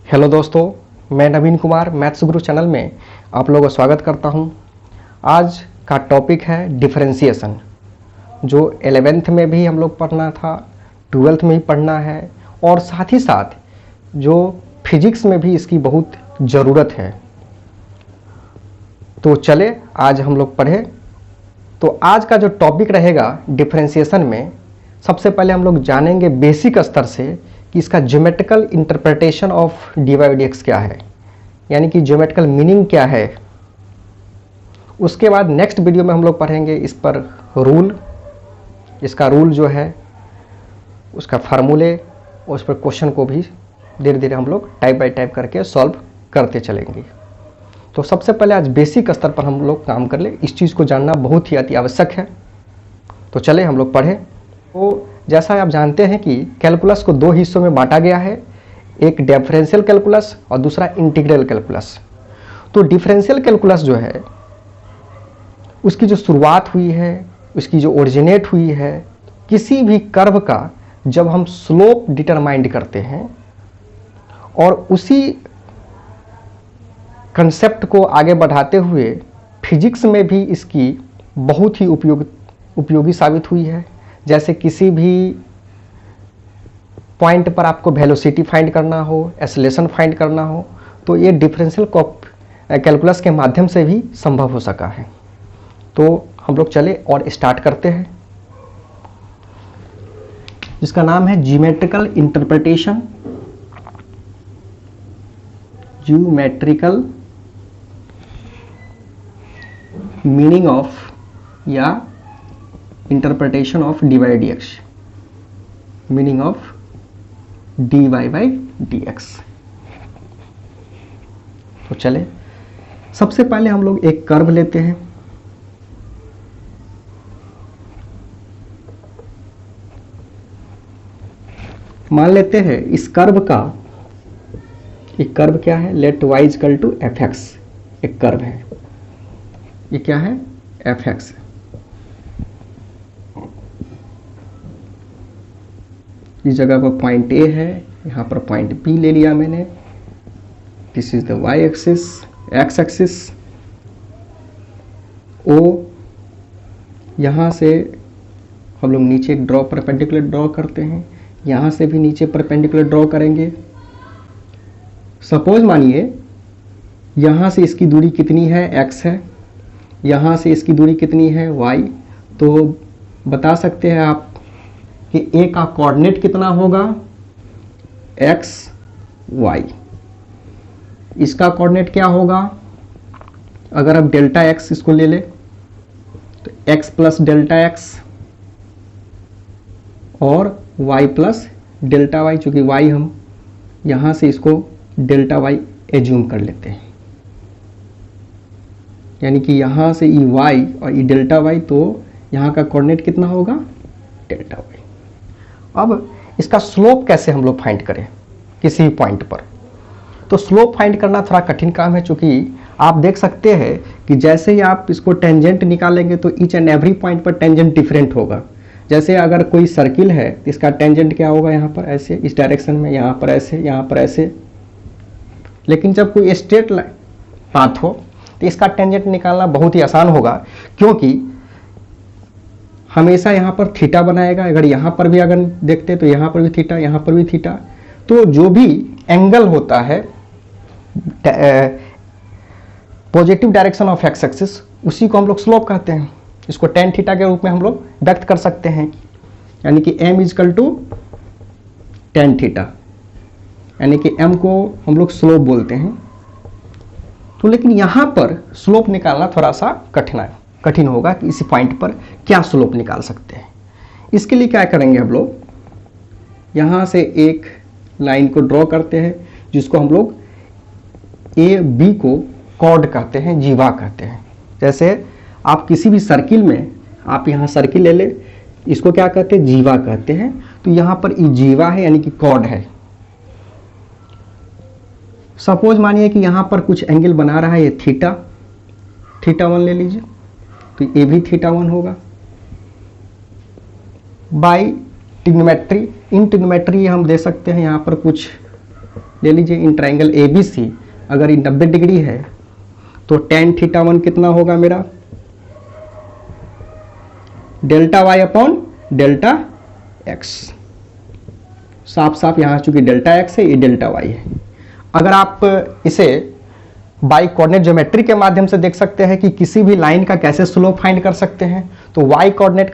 Hello दोस्तों, मैं नवीन Kumar maths गुरु channel में आप लोगों का स्वागत करता हूं। आज का टॉपिक है डिफरेंशिएशन, जो 11th में भी हम लोग पढ़ना था, 12th में भी पढ़ना है और साथ ही साथ जो फिजिक्स में भी इसकी बहुत ज़रूरत है। तो चले आज हम लोग पढ़े। तो आज का जो टॉपिक रहेगा डिफरेंशिएशन में, सबसे पहले हम लोग जानेंगे बेसिक स्तर से कि इसका geometrical interpretation of dy by dx क्या है, यानी कि ज्योमेट्रिकल मीनिंग क्या है। उसके बाद नेक्स्ट वीडियो में हम लोग पढ़ेंगे इस पर रूल, इसका रूल जो है उसका फार्मूले और उस पर क्वेश्चन को भी धीरे धीरे हम लोग टाइप बाय टाइप करके सॉल्व करते चलेंगे। तो सबसे पहले आज बेसिक स्तर पर हम लोग काम कर ले, इस चीज़ को जानना बहुत ही अति आवश्यक है। तो चले हम लोग पढ़ें। तो जैसा आप जानते हैं कि कैलकुलस को दो हिस्सों में बांटा गया है, एक डिफरेंशियल कैलकुलस और दूसरा इंटीग्रल कैलकुलस। तो डिफरेंशियल कैलकुलस जो है उसकी जो शुरुआत हुई है, उसकी जो ओरिजिनेट हुई है, किसी भी कर्व का जब हम स्लोप डिटरमाइंड करते हैं और उसी कंसेप्ट को आगे बढ़ाते हुए फिजिक्स में भी इसकी बहुत ही उपयोगी साबित हुई है। जैसे किसी भी पॉइंट पर आपको वेलोसिटी फाइंड करना हो, एक्सेलरेशन फाइंड करना हो, तो ये डिफरेंशियल कैलकुलस के माध्यम से भी संभव हो सका है। तो हम लोग चले और स्टार्ट करते हैं, जिसका नाम है geometrical interpretation. Geometrical meaning of या interpretation of dy by dx, meaning of dy by dx। तो चले सबसे पहले हम लोग एक कर्व लेते हैं। मान लेते हैं इस कर्व का, एक कर्व क्या है, let y equal to fx, एक कर्व है, ये क्या है, fx। इस जगह पर पॉइंट ए है, यहाँ पर पॉइंट बी ले लिया मैंने। This is the y axis, x axis. ओ यहाँ से हम लोग नीचे ड्रॉ परपेंडिकुलर ड्रॉ करते हैं, यहाँ से भी नीचे परपेंडिकुलर ड्रॉ करेंगे। सपोज मानिए यहाँ से इसकी दूरी कितनी है, x है, यहाँ से इसकी दूरी कितनी है, y। तो बता सकते हैं आप कि a का कोऑर्डिनेट कितना होगा, x y। इसका कोऑर्डिनेट क्या होगा, अगर अब डेल्टा x इसको ले ले तो x प्लस डेल्टा x और y प्लस डेल्टा y, चूंकि y हम यहां से इसको डेल्टा y एज्यूम कर लेते हैं, यानी कि यहां से ई y और ई डेल्टा y, तो यहां का कोऑर्डिनेट कितना होगा, डेल्टा y। अब इसका स्लोप कैसे हम लोग फाइंड करें किसी भी पॉइंट पर। तो स्लोप फाइंड करना थोड़ा कठिन काम है, चूंकि आप देख सकते हैं कि जैसे ही आप इसको टेंजेंट निकालेंगे तो ईच एंड एवरी पॉइंट पर टेंजेंट डिफरेंट होगा। जैसे अगर कोई सर्किल है तो इसका टेंजेंट क्या होगा, यहाँ पर ऐसे, इस डायरेक्शन में, यहाँ पर ऐसे, यहाँ पर ऐसे। लेकिन जब कोई स्ट्रेट पाथ हो तो इसका टेंजेंट निकालना बहुत ही आसान होगा, क्योंकि हमेशा यहाँ पर थीटा बनाएगा। अगर यहाँ पर भी अगर देखते तो यहाँ पर भी थीटा, यहाँ पर भी थीटा। तो जो भी एंगल होता है positive direction of x axis, उसी को हम लोग स्लोप कहते हैं। इसको टेन थीटा के रूप में हम लोग व्यक्त कर सकते हैं, यानी कि m equal to ten theta, यानी कि m को हम लोग स्लोप बोलते हैं। तो लेकिन यहाँ पर स्लोप निकालना थोड़ा सा कठिन होगा कि इसी पॉइंट पर क्या स्लोप निकाल सकते हैं। इसके लिए क्या करेंगे, हम लोग यहाँ से एक लाइन को ड्रॉ करते हैं, जिसको हम लोग ए बी को कॉर्ड कहते हैं, जीवा कहते हैं। जैसे आप किसी भी सर्किल में, आप यहाँ सर्किल ले ले, इसको क्या कहते हैं, जीवा कहते हैं। तो यहाँ पर ई जीवा है, यानी कि कॉर्ड है। सपोज मानिए कि यहाँ पर कुछ एंगल बना रहा है, ये थीटा 1 ले लीजिए, तो ये भी थीटा 1 होगा। बाय ट्रिग्नोमेट्री, इन ट्रिग्नोमेट्री हम दे सकते हैं यहाँ पर कुछ ले लीजिए इन ट्राइंगल ABC अगर ये 90 डिग्री है तो tan θ1 कितना होगा मेरा, delta y upon delta x. साफ साफ यहाँ चूंकि डेल्टा एक्स है, ये डेल्टा वाई है। अगर आप इसे बाई कोऑर्डिनेट ज्योमेट्री के माध्यम से देख सकते हैं कि किसी भी लाइन का कैसे स्लोप फाइंड कर सकते हैं, तो वाई कोऑर्डिनेट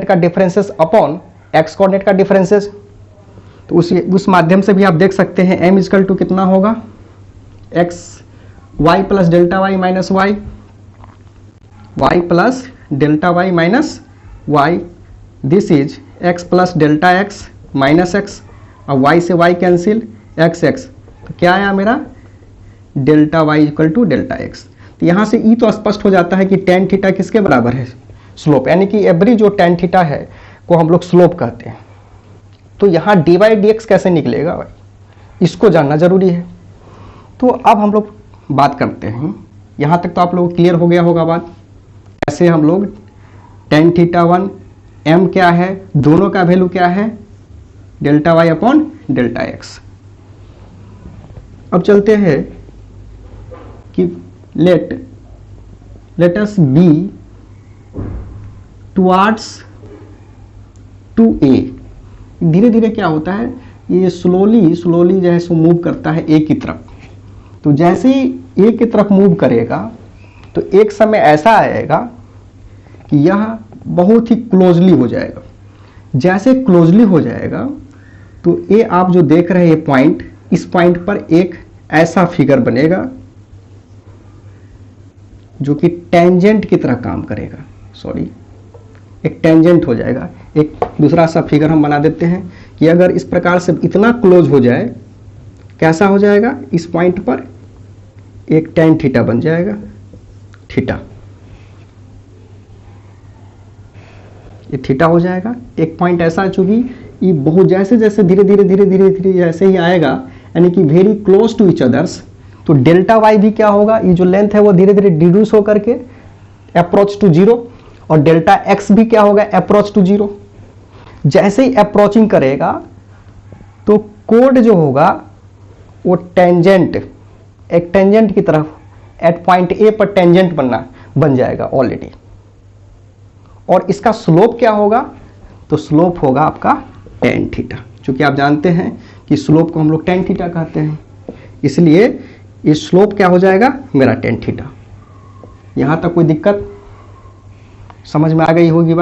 का डिफरेंसेस अपॉन एक्स कोऑर्डिनेट का डिफरेंसेस, तो उस माध्यम से भी आप देख सकते हैं m इजकल टू कितना होगा, x y plus delta y minus y, y plus delta y minus y, this is x plus delta x minus x, अब y से y कैंसिल, एक्स एक्स, तो क्या आया मेरा delta y equal to delta x. तो यहाँ से ई तो स्पष्ट हो जाता है कि tan थीटा किसके बराबर है, स्लोप, यानी कि एवरी जो tan थीटा है को हम लोग स्लोप कहते हैं। तो यहाँ dy dx कैसे निकलेगा भाई, इसको जानना जरूरी है। तो अब हम लोग बात करते हैं, यहाँ तक तो आप लोग क्लियर हो गया होगा बात, कैसे हम लोग tan θ1 m क्या है, दोनों का वैल्यू क्या है, delta y upon delta x. अब चलते हैं कि let us B towards 2a। धीरे धीरे क्या होता है, ये स्लोली जो है सो मूव करता है ए की तरफ। तो जैसे ही ए की तरफ मूव करेगा तो एक समय ऐसा आएगा कि यह बहुत ही क्लोजली हो जाएगा। जैसे क्लोजली हो जाएगा तो ये आप जो देख रहे हैं पॉइंट, इस पॉइंट पर एक ऐसा फिगर बनेगा जो कि टेंजेंट की तरह काम करेगा, सॉरी एक टेंजेंट हो जाएगा। एक दूसरा सा फिगर हम बना देते हैं कि अगर इस प्रकार से इतना क्लोज हो जाए, कैसा हो जाएगा, इस पॉइंट पर एक tan थीटा बन जाएगा, थीटा, ये थीटा हो जाएगा। एक पॉइंट ऐसा चूंकि ये बहुत जैसे जैसे धीरे धीरे जैसे ही आएगा, यानी कि very close to each others, तो डेल्टा वाई भी क्या होगा, ये जो लेंथ है वो धीरे धीरे डिड्यूस होकर के अप्रोच टू जीरो, और डेल्टा एक्स भी क्या होगा, अप्रोच टू जीरो। जैसे ही अप्रोचिंग करेगा तो कोड जो होगा वो टेंजेंट, एक टेंजेंट की तरफ एट पॉइंट ए पर टेंजेंट बन जाएगा ऑलरेडी। और इसका स्लोप क्या होगा, तो स्लोप होगा आपका tan थीटा, क्योंकि आप जानते हैं कि स्लोप को हम लोग tan थीटा कहते हैं, इसलिए ये स्लोप क्या हो जाएगा मेरा tan थीटा। यहाँ तक कोई दिक्कत समझ में आ गई होगी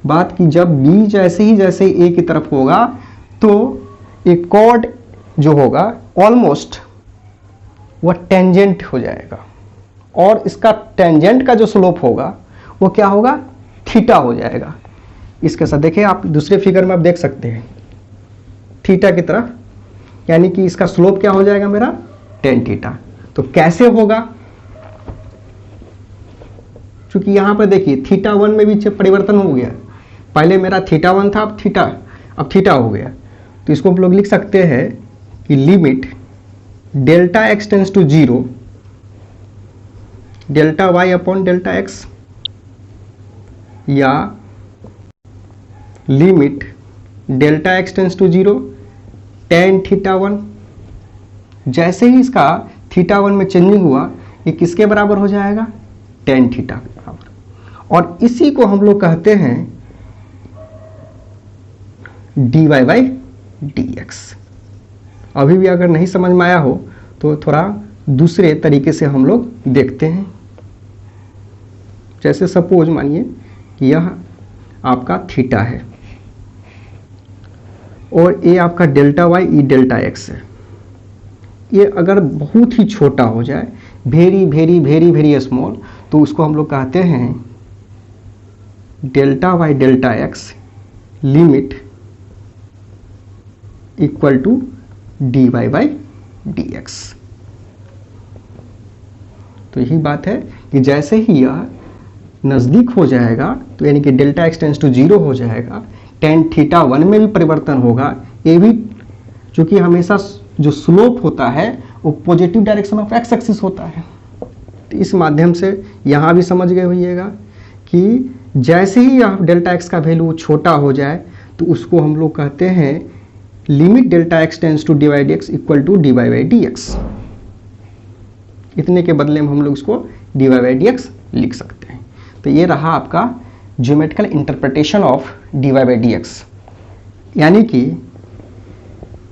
बात कि जब b जैसे ही a की तरफ होगा तो एक कॉर्ड जो होगा ऑलमोस्ट वह टेंजेंट हो जाएगा, और इसका टेंजेंट का जो स्लोप होगा वो क्या होगा, थीटा हो जाएगा। इसके साथ देखिए आप दूसरे फिगर में आप देख सकते हैं थीटा की तरफ, यानी कि इसका स्लोप क्या हो जाएगा मेरा tan थीटा। तो कैसे होगा, क्योंकि यहां पर देखिए θ1 में भी परिवर्तन हो गया, पहले मेरा θ1 था, अब थीटा हो गया। तो इसको हम लोग लिख सकते हैं कि limit delta x tends to zero, delta y upon delta x, या limit delta x tends to zero tan θ1। जैसे ही इसका θ1 में चेंजिंग हुआ, ये किसके बराबर हो जाएगा, tan थीटा के बराबर। और इसी को हम लोग कहते हैं dy बाई dx। अभी भी अगर नहीं समझ में आया हो तो थोड़ा दूसरे तरीके से हम लोग देखते हैं। जैसे सपोज मानिए कि यह आपका थीटा है और ये आपका डेल्टा वाई, ये डेल्टा एक्स है। ये अगर बहुत ही छोटा हो जाए, वेरी स्मॉल, तो उसको हम लोग कहते हैं delta y delta x limit equal to dy by dx। तो यही बात है कि जैसे ही यह नज़दीक हो जाएगा, तो यानी कि delta x tends to zero हो जाएगा, tan θ1 में भी परिवर्तन होगा। ये भी चूंकि हमेशा जो स्लोप होता है वो positive direction of x axis होता है। तो इस माध्यम से यहाँ भी समझ गए होइएगा कि जैसे ही आप डेल्टा एक्स का वैल्यू छोटा हो जाए तो उसको हम लोग कहते हैं limit delta x tends to d by d x equal to d y by d x, इतने के बदले में हम लोग इसको d y by d x लिख सकते हैं। तो ये रहा आपका geometrical interpretation of d y by d x, यानी कि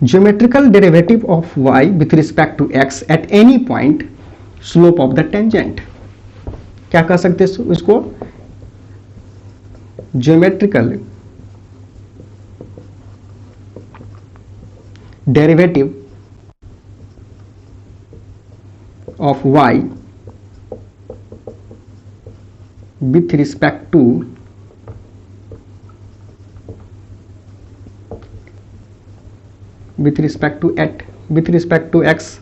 geometrical derivative of y with respect to x at any point slope of the tangent. क्या कह सकते हैं इसको? Geometrical derivative of y with respect to x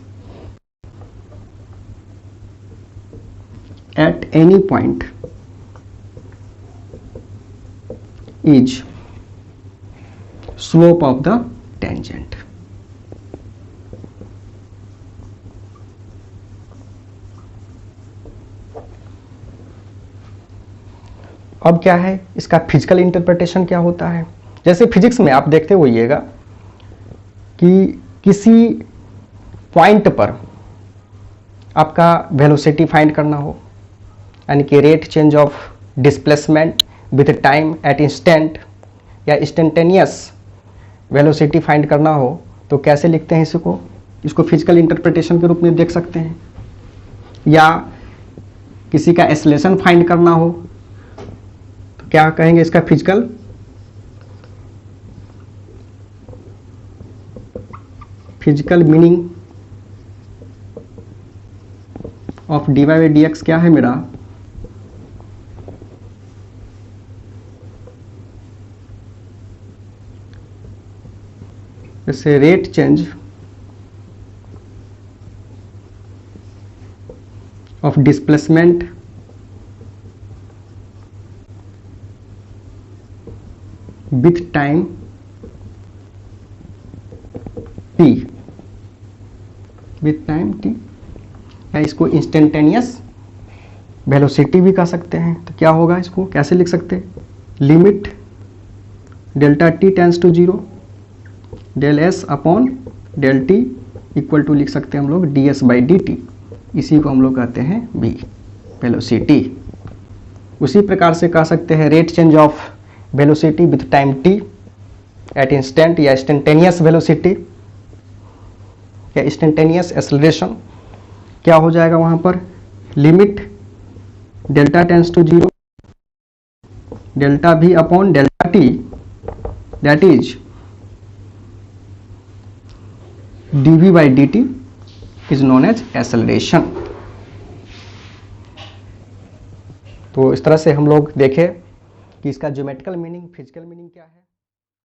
at any point is slope of the tangent। अब क्या है इसका physical interpretation क्या होता है? जैसे फिजिक्स में आप देखते होइएगा कि किसी पॉइंट पर आपका वेलोसिटी फाइंड करना हो, यानी कि rate change of displacement with time at instant, या इंस्टेंटेनियस वेलोसिटी फाइंड करना हो, तो कैसे लिखते हैं इसको? इसको फिजिकल इंटरप्रिटेशन के रूप में देख सकते हैं। या किसी का एक्सेलरेशन फाइंड करना हो तो क्या कहेंगे इसका? Physical meaning of d y by d x क्या है मेरा? जैसे rate change of displacement with time t, या इसको इंस्टेंटेनियस वेलोसिटी भी कह सकते हैं। तो क्या होगा, इसको कैसे लिख सकते हैं? Limit delta t tends to zero del s upon del t equal to लिख सकते हैं हम लोग d s by d t. इसी को हम लोग कहते हैं बी, वेलोसिटी। उसी प्रकार से कह सकते हैं rate change of velocity with time t at instant, या इंस्टेंटेनियस वेलोसिटी या इंस्टेंटेनियस एक्सेलरेशन। क्या हो जाएगा वहां पर? Limit delta tends to zero delta भी upon delta t, that is dv by dt is known as acceleration। तो इस तरह से हम लोग देखें कि इसका ज्योमेट्रिकल मीनिंग, फिजिकल मीनिंग क्या है।